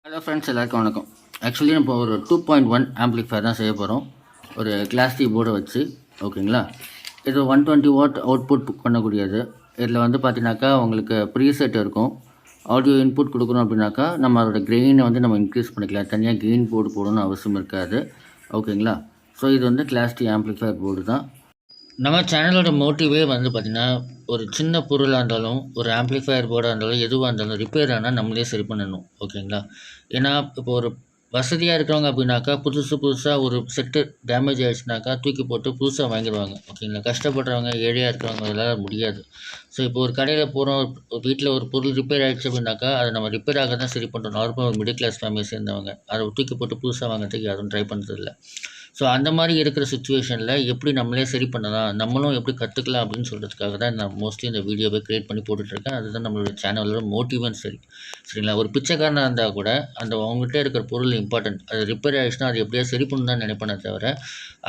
Hello friends, எல்லாருக்கும் வணக்கம். Actually நம்ம ஒரு 2.1 ஆம்ப்ளிஃபையர் தான் செய்ய போகிறோம். ஒரு கிளாஸ் டி போர்டை வச்சு. ஓகேங்களா? இது 120 வாட் அவுட்புட் பண்ணக்கூடியது. இதில் வந்து பார்த்தீங்கன்னாக்கா உங்களுக்கு ப்ரீசெட் இருக்கும். ஆடியோ இன்புட் கொடுக்கணும் அப்படின்னாக்கா நம்மளோட கெயினை வந்து நம்ம இன்க்ரீஸ் பண்ணிக்கலாம். தனியாக கெயின் போர்டு போடணும்னு அவசியம் இருக்காது. ஓகேங்களா? ஸோ இது வந்து கிளாஸ் டி ஆம்ப்ளிஃபையர் போர்டு தான். நம்ம சேனலோட மோட்டிவே வந்து பார்த்திங்கன்னா, ஒரு சின்ன பொருளாக இருந்தாலும், ஒரு ஆம்ப்ளிஃபையர் போர்டாக இருந்தாலும், எதுவாக இருந்தாலும் ரிப்பேர் ஆனால் நம்மளே சரி பண்ணணும். ஓகேங்களா? ஏன்னா இப்போ ஒரு வசதியாக இருக்கிறவங்க அப்படின்னாக்கா புதுசாக ஒரு செட்டு டேமேஜ் ஆகிடுச்சுனாக்கா தூக்கி போட்டு புதுசாக வாங்கிடுவாங்க. ஓகேங்களா? கஷ்டப்படுறவங்க, ஏழையாக இருக்கிறவங்க அதெல்லாம் முடியாது. ஸோ இப்போ ஒரு கடையில் போகிறோம், வீட்டில் ஒரு பொருள் ரிப்பேர் ஆகிடுச்சு அப்படின்னாக்கா அதை நம்ம ரிப்பேர் ஆக தான் சரி பண்ணுறோம். நார்மலாக ஒரு மிடில் கிளாஸ் ஃபேமிலியை சேர்ந்தவங்க அதை தூக்கி போட்டு புதுசாக வாங்குறதுக்கு யாரும் ட்ரை பண்ணுறதில்ல. ஸோ அந்த மாதிரி இருக்கிற சுச்சுவேஷனில் எப்படி நம்மளே சரி பண்ணலாம், நம்மளும் எப்படி கற்றுக்கலாம் அப்படின்னு சொல்கிறதுக்காக தான் நான் மோஸ்ட்லி இந்த வீடியோவை க்ரியேட் பண்ணி போட்டுட்ருக்கேன். அதுதான் நம்மளோட சேனலோட மோட்டிவும் சரிங்களா? ஒரு பிச்சைக்காரனாக இருந்தால் கூட அவங்ககிட்ட இருக்கிற பொருள் இம்பார்ட்டன்ட். அது ரிப்பேர் ஆகிடுச்சுன்னா அது எப்படியா சரி பண்ணணும் தான் நினைப்பேனே தவிர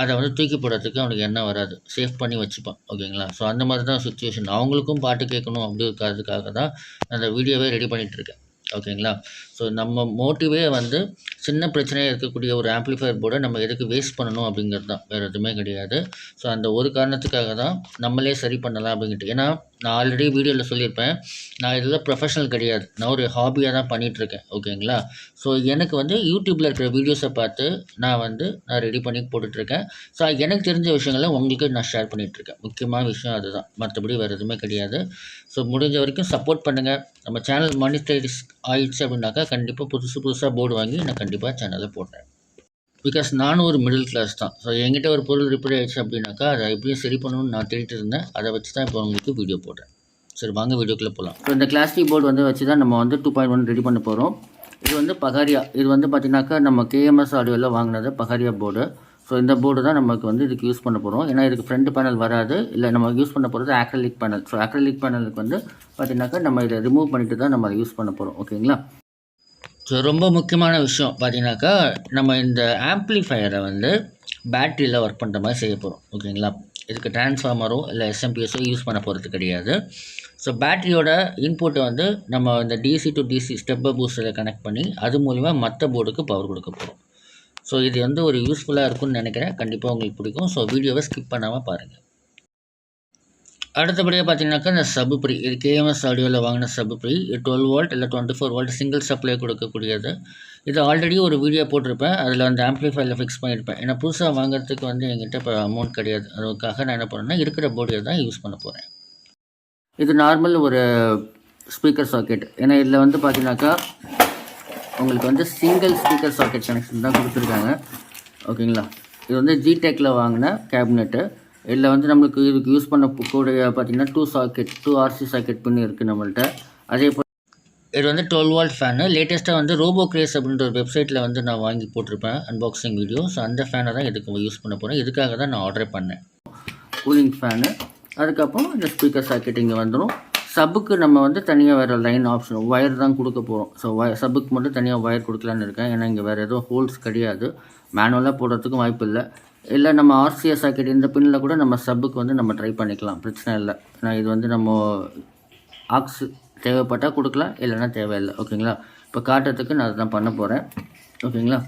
அதை வந்து தூக்கி போடுறதுக்கு அவனுக்கு எண்ணம் வராது. சேஃப் பண்ணி வச்சுப்பான். ஓகேங்களா? ஸோ அந்த மாதிரி தான் சுச்சுவேஷன். அவங்களுக்கும் பாட்டு கேட்கணும் அப்படிங்கிறதுக்காக தான் அந்த வீடியோவே ரெடி பண்ணிகிட்ருக்கேன். ஓகேங்களா? ஸோ நம்ம மோட்டிவே வந்து சின்ன பிரச்சனையாக இருக்கக்கூடிய ஒரு ஆம்ப்ளிஃபையர் போர்டை நம்ம எதுக்கு வேஸ்ட் பண்ணணும் அப்படிங்கிறது தான், வேறு எதுவுமே கிடையாது. ஸோ அந்த ஒரு காரணத்துக்காக தான் நம்மளே சரி பண்ணலாம் அப்படின்ட்டு. ஏன்னா நான் ஆல்ரெடி வீடியோவில் சொல்லியிருப்பேன், நான் இதில் ப்ரொஃபஷனல் கிடையாது, நான் ஒரு ஹாபியாக தான் பண்ணிகிட்ருக்கேன். ஓகேங்களா? ஸோ எனக்கு வந்து யூடியூப்பில் இருக்கிற வீடியோஸை பார்த்து நான் ரெடி பண்ணி போட்டுட்ருக்கேன். ஸோ எனக்கு தெரிஞ்ச விஷயங்களை உங்களுக்கு நான் ஷேர் பண்ணிகிட்ருக்கேன். முக்கியமான விஷயம் அதுதான், மற்றபடி வேறு எதுவுமே கிடையாது. ஸோ முடிஞ்ச வரைக்கும் சப்போர்ட் பண்ணுங்கள். நம்ம சேனல் மானிட்டைஸ் ஆயிடுச்சு அப்படின்னாக்கா கண்டிப்பாக புதுசாக போர்டு வாங்கி நான் கண்டிப்பாக சேனலில் போடுறேன். பிகாஸ் நானும் ஒரு மிடில் கிளாஸ் தான். ஸோ என்கிட்ட ஒரு பொருள் ரிப்பேர் ஆகிடுச்சு அப்படின்னாக்கா அதை எப்படியும் சரி பண்ணணும்னு நான் தேடிட்டு இருந்தேன். அதை வச்சு தான் இப்போ உங்களுக்கு வீடியோ போடுறேன். சரி, வாங்க வீடியோக்குள்ளே போகலாம். ஸோ இந்த கிளாஸ் டி போர்டு வந்து வச்சு தான் நம்ம வந்து 2.1 ரெடி பண்ண போகிறோம். இது வந்து பகாரியா. இது வந்து பார்த்திங்கனாக்கா நம்ம கேஎம்எஸ் ஆடியோவில் வாங்கினது பகாரியா போர்டு. ஸோ இந்த போர்டு தான் நமக்கு வந்து இதுக்கு யூஸ் பண்ண போகிறோம். ஏன்னா இதுக்கு ஃப்ரண்ட் பேனல் வராது. இல்லை, நம்ம யூஸ் பண்ண போகிறது ஆக்ரிலிக் பேனல். ஸோ ஆக்ரிலிக் பேனலுக்கு வந்து பார்த்திங்கனாக்கா நம்ம இதை ரிமூவ் பண்ணிட்டு தான் நம்ம அதை யூஸ் பண்ண போகிறோம். ஓகேங்களா? ஸோ ரொம்ப முக்கியமான விஷயம் பார்த்தீங்கன்னாக்கா, நம்ம இந்த ஆம்ப்ளிஃபையரை வந்து பேட்டரியில் ஒர்க் பண்ணுற மாதிரி செய்ய போகிறோம். ஓகேங்களா? இதுக்கு டிரான்ஸ்ஃபார்மரோ இல்லை எஸ்எம்பிஎஸோ யூஸ் பண்ண போகிறது கிடையாது. ஸோ பேட்டரியோட இன்புட்டை வந்து நம்ம இந்த டிசி டு டிசி ஸ்டெப்பர் பூஸ்டரில் கனெக்ட் பண்ணி அது மூலிமா மற்ற போர்டுக்கு பவர் கொடுக்க போகிறோம். ஸோ இது வந்து ஒரு யூஸ்ஃபுல்லாக இருக்கும்னு நினைக்கிறேன். கண்டிப்பாக உங்களுக்கு பிடிக்கும். ஸோ வீடியோவை ஸ்கிப் பண்ணாமல் பாருங்கள். அடுத்தபடியாக பார்த்தீங்கன்னாக்கா இந்த சப்ப்ரீ. இது கேஎம்எஸ் ஆடியோவில் வாங்கின சப்ப்ரீ. 12 வால்ட் இல்லை 24 வால்ட் சிங்கிள் சப்ளை கொடுக்கக்கூடியது. இது ஆல்ரெடி ஒரு வீடியோ போட்டிருப்பேன். அதில் அந்த ஆம்ப்ளிஃபையரில் ஃபிக்ஸ் பண்ணியிருப்பேன். ஏன்னா புதுசாக வாங்குறதுக்கு வந்து என்கிட்ட இப்போ அமௌண்ட் கிடையாது. அதுக்காக நான் என்ன பண்ணேன்னா இருக்கிற போர்டு தான் யூஸ் பண்ண போகிறேன். இது நார்மல் ஒரு ஸ்பீக்கர் சாக்கெட். ஏன்னா இதில் வந்து பார்த்தீங்கன்னாக்கா உங்களுக்கு வந்து சிங்கிள் ஸ்பீக்கர் சாக்கெட் கனெக்ஷன் தான் கொடுத்துருக்காங்க. ஓகேங்களா? இது வந்து ஜிடெக்கில் வாங்கின கேபினெட்டு. இதில் வந்து நம்மளுக்கு இதுக்கு யூஸ் பண்ண கூடிய பார்த்திங்கன்னா 2 ஆர்சி சாக்கெட் பின் இருக்குது நம்மள்கிட்ட. அதே போல் இது வந்து 12 வால்ட் ஃபேனு. லேட்டஸ்ட்டாக வந்து ரோபோ கிரேஸ் அப்படின்ற ஒரு வெப்சைட்டில் வந்து நான் வாங்கி போட்டிருப்பேன் அன்பாக்சிங் வீடியோ. ஸோ அந்த ஃபேனை தான் இதுக்கு யூஸ் பண்ண போகிறேன். இதுக்காக தான் நான் ஆர்டர் பண்ணேன். Cooling fan. அதுக்கப்புறம் இந்த ஸ்பீக்கர் சாக்கெட் இங்கே வந்துடும். சப்புக்கு நம்ம வந்து தனியாக வேறு லைன் ஆப்ஷன் ஒயர் தான் கொடுக்க போகிறோம். ஸோ சப்புக்கு மட்டும் தனியாக ஒயர் கொடுக்கலான்னு இருக்கேன். ஏன்னா இங்கே வேறு எதுவும் ஹோல்ஸ் கிடையாது. மேனுவலாக போடுறதுக்கும் வாய்ப்பு இல்லை நம்ம ஆர்சிஎஸ் சாக்கெட் இந்த பின்னில் கூட நம்ம சப்புக்கு வந்து நம்ம ட்ரை பண்ணிக்கலாம், பிரச்சனை இல்லை. ஏன்னா இது வந்து நம்ம ஆக்ஸ் தேவைப்பட்டால் கொடுக்கலாம், இல்லைன்னா தேவையில்லை. ஓகேங்களா? இப்போ காட்டுறதுக்கு நான் அதுதான் பண்ண போகிறேன். ஓகேங்களா?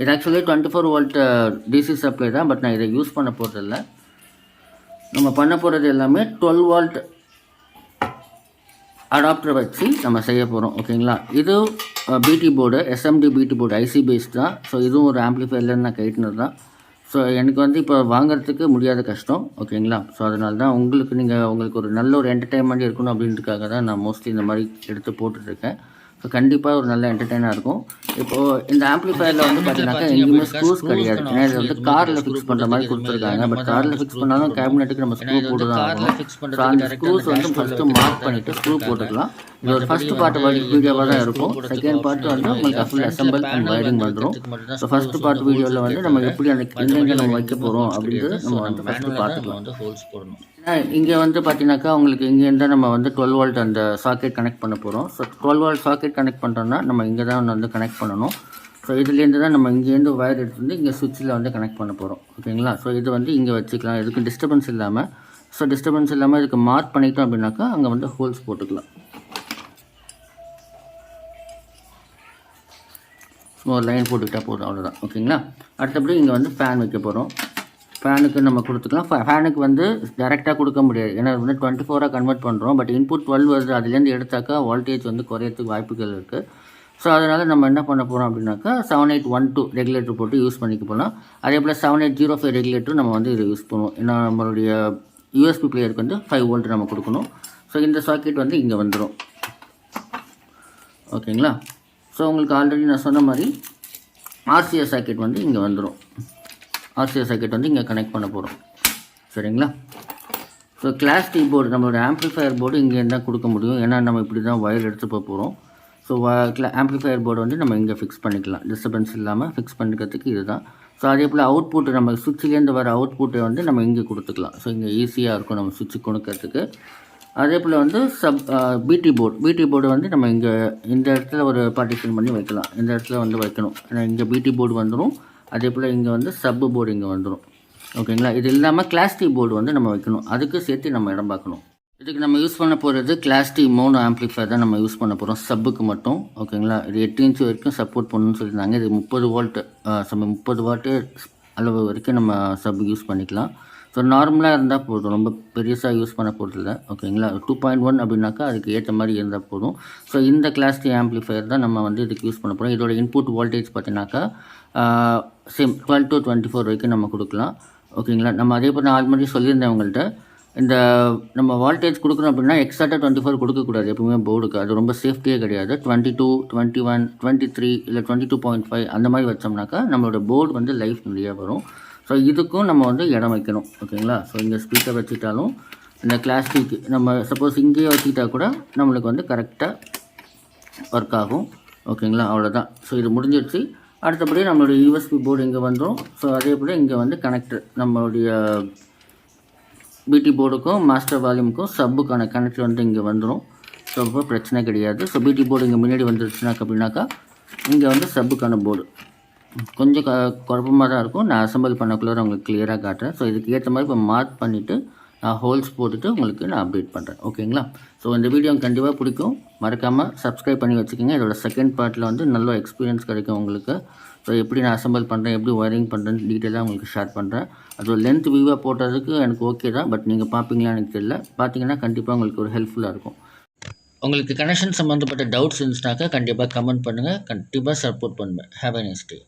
இது ஆக்சுவலி 24 வால்ட் டிசி சப்ளை தான். பட் நான் இதை யூஸ் பண்ண போகிறதில்ல. நம்ம பண்ண போகிறது எல்லாமே 12 வால்ட் அடாப்டரை வச்சு நம்ம செய்ய போகிறோம். ஓகேங்களா? இது பிடி போர்டு, எஸ்எம்டி பிடி போர்டு, ஐசி பேஸ்ட் தான். ஸோ இதுவும் ஒரு ஆம்ப்ளிஃபையர்லேருந்து நான் கைட்டினது தான். ஸோ எனக்கு வந்து இப்போ வாங்குறதுக்கு முடியாத கஷ்டம். ஓகேங்களா? ஸோ அதனால தான் உங்களுக்கு ஒரு நல்ல ஒரு என்டர்டெயின்மெண்ட் இருக்கணும் அப்படின்றதுக்காக தான் நான் மோஸ்ட்லி இந்த மாதிரி எடுத்து போட்டுட்ருக்கேன். ஸோ கண்டிப்பாக ஒரு நல்ல என்டர்டெயினாக இருக்கும். இப்போது இந்த ஆம்ப்ளிஃபையரில் வந்து பார்த்தீங்கன்னாக்கா எங்கேயுமே ஸ்க்ரூஸ் கிடையாது. ஏன்னா இது வந்து காரில் ஃபிக்ஸ் பண்ணுற மாதிரி கொடுத்துருக்காங்க. பட் காரில் ஃபிக்ஸ் பண்ணாலும் கேபினெட்டுக்கு நம்ம ஸ்க்ரூ போட்டு தான் ஆகணும். ஸோ அந்த ஸ்க்ரூஸ் வந்து ஃபஸ்ட்டு மார்க் பண்ணிவிட்டு ஸ்க்ரூ போட்டுக்கலாம். இது ஒரு ஃபஸ்ட்டு பார்ட் வீடியோவாக தான் இருக்கும். செகண்ட் பார்ட் வந்து உங்களுக்கு ஃபுல் அசம்பிள் அண்ட் வயரிங் வந்துடும். ஸோ ஃபஸ்ட்டு பார்ட் வீடியோவில் வந்து நம்ம எப்படி அந்த எங்கெங்கே நம்ம வைக்க போகிறோம் அப்படின்றது நம்ம வந்து ஃபஸ்ட்டு பார்த்துக்கலாம். வந்து ஹோல்ஸ் போடணும். இங்கே வந்து பார்த்தீங்கன்னாக்கா உங்களுக்கு இங்கேருந்து நம்ம வந்து 12 வால்ட் அந்த சாக்கெட் கனெக்ட் பண்ண போகிறோம். ஸோ 12 வால்ட் சாக்கெட் கனெக்ட் பண்ணுறோன்னா நம்ம இங்கே தான் வந்து கனெக்ட் பண்ணணும். ஸோ இதுலேருந்து தான் நம்ம இங்கேருந்து வயர் எடுத்து வந்து இங்கே சுவிட்சில் வந்து கனெக்ட் பண்ண போகிறோம். ஓகேங்களா? ஸோ இது வந்து இங்கே வச்சுக்கலாம், இதுக்கு டிஸ்டர்பன்ஸ் இல்லாமல். ஸோ டிஸ்டர்பன்ஸ் இல்லாமல் இதுக்கு மார்க் பண்ணிட்டோம் அப்படின்னாக்கா அங்கே வந்து ஹோல்ஸ் போட்டுக்கலாம். ஒரு லைன் போட்டுக்கிட்டால் போதும், அவ்வளோதான். ஓகேங்களா. அடுத்தபடி இங்கே வந்து ஃபேன் வைக்க போகிறோம். ஃபேனுக்கு நம்ம கொடுத்துக்கலாம். ஃபேனுக்கு வந்து டேரெக்டாக கொடுக்க முடியாது, ஏன்னா வந்து 24 கன்வெர்ட் பண்ணுறோம். பட் இன்புட் 12 வருது, அதுலேருந்து எடுத்தாக்கா வோல்டேஜ் வந்து குறையறதுக்கு வாய்ப்புகள் இருக்குது. ஸோ அதனால் நம்ம என்ன பண்ண போகிறோம் அப்படின்னாக்கா 7812 ரெகுலேட்டர் போட்டு யூஸ் பண்ணிக்க போகலாம். அதே போல் 7805 ரெகுலேட்டரும் நம்ம வந்து இதை யூஸ் பண்ணுவோம். ஏன்னா நம்மளுடைய யூஎஸ்பி பிளேயருக்கு வந்து 5 வோல்ட் நம்ம கொடுக்கணும். ஸோ இந்த சாக்கெட் வந்து இங்கே வந்துடும். ஓகேங்களா. ஸோ உங்களுக்கு ஆல்ரெடி நான் சொன்ன மாதிரி ஆர்சிஎஸ் சாக்கெட் வந்து இங்கே வந்துடும். ஆர்சிஎஸ் சாக்கெட் வந்து இங்கே கனெக்ட் பண்ண போகிறோம். சரிங்களா. ஸோ கிளாஸ் டி போர்டு, நம்மளோட ஆம்ப்ளிஃபையர் போர்டு இங்கே இருந்தால் கொடுக்க முடியும், ஏன்னா நம்ம இப்படி தான் வயர் எடுத்து போகிறோம். ஸோ ஆம்ப்ளிஃபையர் போர்டு வந்து நம்ம இங்கே ஃபிக்ஸ் பண்ணிக்கலாம், டிஸ்டர்பன்ஸ் இல்லாமல் ஃபிக்ஸ் பண்ணிக்கிறதுக்கு இதுதான். ஸோ அதே போல் அவுட்புட்டு நம்ம சுவிட்சிலேருந்து வர அவுட்புட்டை வந்து நம்ம இங்கே கொடுத்துக்கலாம். ஸோ இங்கே ஈஸியாக இருக்கும் நம்ம சுவிட்சு கொடுக்கறதுக்கு. அதே போல் வந்து பிடி போர்டு வந்து நம்ம இங்கே இந்த இடத்துல ஒரு பார்ட்டிஷன் பண்ணி வைக்கலாம். இந்த இடத்துல வந்து வைக்கணும், ஏன்னா இங்கே பிடி போர்டு வந்துடும். அதே போல் இங்கே வந்து சப்பு போர்டு இங்கே வந்துடும். ஓகேங்களா. இது இல்லாமல் கிளாஸ் டி போர்டு வந்து நம்ம வைக்கணும், அதுக்கு சேர்த்து நம்ம இடம் பார்க்கணும். இதுக்கு நம்ம யூஸ் பண்ண போகிறது கிளாஸ் டி மோனோ ஆம்ப்ளிஃபையர் தான் நம்ம யூஸ் பண்ண போகிறோம், சப்புக்கு மட்டும். ஓகேங்களா. இது 8 இன்ச் வரைக்கும் சப்போர்ட் பண்ணணும்னு சொல்லியிருந்தாங்க. இது 30 வாட்டு அளவு வரைக்கும் நம்ம சப் யூஸ் பண்ணிக்கலாம். ஸோ நார்மலாக இருந்தால் போதும், ரொம்ப பெருசாக யூஸ் பண்ண போகிறதில்ல. ஓகேங்களா. 2.1 அப்படின்னாக்கா அதுக்கு ஏற்ற மாதிரி இருந்தால் போதும். ஸோ இந்த கிளாஸ் டி ஆம்ப்ளிஃபையர் தான் நம்ம வந்து இதுக்கு யூஸ் பண்ண போகிறோம். இதோட இன்புட் வோல்டேஜ் பார்த்தீங்கன்னாக்கா சேம் 12 to 24 வரைக்கும் நம்ம கொடுக்கலாம். ஓகேங்களா. நம்ம அதே போல் நான் ஆல்ரெடி சொல்லியிருந்தேன் உங்கள்கிட்ட, இந்த நம்ம வோல்டேஜ் கொடுக்குறோம் அப்படின்னா எக்ஸாக்டாக 24 கொடுக்கக்கூடாது எப்பவுமே போர்டுக்கு, அது ரொம்ப சேஃப்டியே கிடையாது. 22, 21, 23 இல்லை 22.5 அந்த மாதிரி வச்சோம்னாக்கா நம்மளோட போர்டு வந்து லைஃப் நிறையா வரும். ஸோ இதுக்கும் நம்ம வந்து இடம் வைக்கணும். ஓகேங்களா. ஸோ இங்கே ஸ்பீக்கர் வச்சுட்டாலும் இந்த கிளாஸ்டிக் நம்ம சப்போஸ் இங்கேயே வச்சுக்கிட்டா கூட நம்மளுக்கு வந்து கரெக்டாக ஒர்க் ஆகும். ஓகேங்களா. அவ்வளோதான். ஸோ இது முடிஞ்சிடுச்சு. அடுத்தபடி நம்மளுடைய யூஎஸ்பி போர்டு இங்கே வந்துடும். ஸோ அதே போல் இங்கே வந்து கனெக்டர், நம்மளுடைய பிடி போர்டுக்கும் மாஸ்டர் வால்யூமுக்கும் சப்புக்கான கனெக்டர் வந்து இங்கே வந்துடும். ஸோ இப்போ பிரச்சனை கிடையாது. ஸோ பிடி போர்டு இங்கே முன்னாடி வந்துருச்சுனாக்கா அப்படின்னாக்கா இங்கே வந்து சப்புக்கான போர்டு கொஞ்சம் குழப்பமாக தான் இருக்கும். நான் அசம்பிள் பண்ணக்குள்ளே உங்களுக்கு கிளியராக காட்டுறேன். ஸோ இதுக்கு ஏற்ற மாதிரி இப்போ மார்க் பண்ணிவிட்டு நான் ஹோல்ஸ் போட்டுட்டு உங்களுக்கு நான் அப்டேட் பண்ணுறேன். ஓகேங்களா. ஸோ இந்த வீடியோ கண்டிப்பாக பிடிக்கும், மறக்காமல் சப்ஸ்கிரைப் பண்ணி வச்சுக்கோங்க. இதோட செகண்ட் பார்ட்டில் வந்து நல்ல எக்ஸ்பீரியன்ஸ் கிடைக்கும் உங்களுக்கு. ஸோ எப்படி நான் அசம்பிள் பண்ணுறேன், எப்படி ஒயரிங் பண்ணுறேன்னு டீட்டெயிலாக உங்களுக்கு ஷேர் பண்ணுறேன். அது லென்த் வியூவாக போட்டதுக்கு எனக்கு ஓகே தான், பட் நீங்கள் பார்ப்பீங்களா எனக்கு தெரியல. பார்த்தீங்கன்னா கண்டிப்பாக உங்களுக்கு ஒரு ஹெல்ப்ஃபுல்லாக இருக்கும். உங்களுக்கு கனெக்ஷன் சம்மந்தப்பட்ட டவுட்ஸ் இருந்துச்சுனாக்கா கண்டிப்பாக கமெண்ட் பண்ணுங்கள், கண்டிப்பாக சப்போர்ட் பண்ணுவேன். Have a nice day.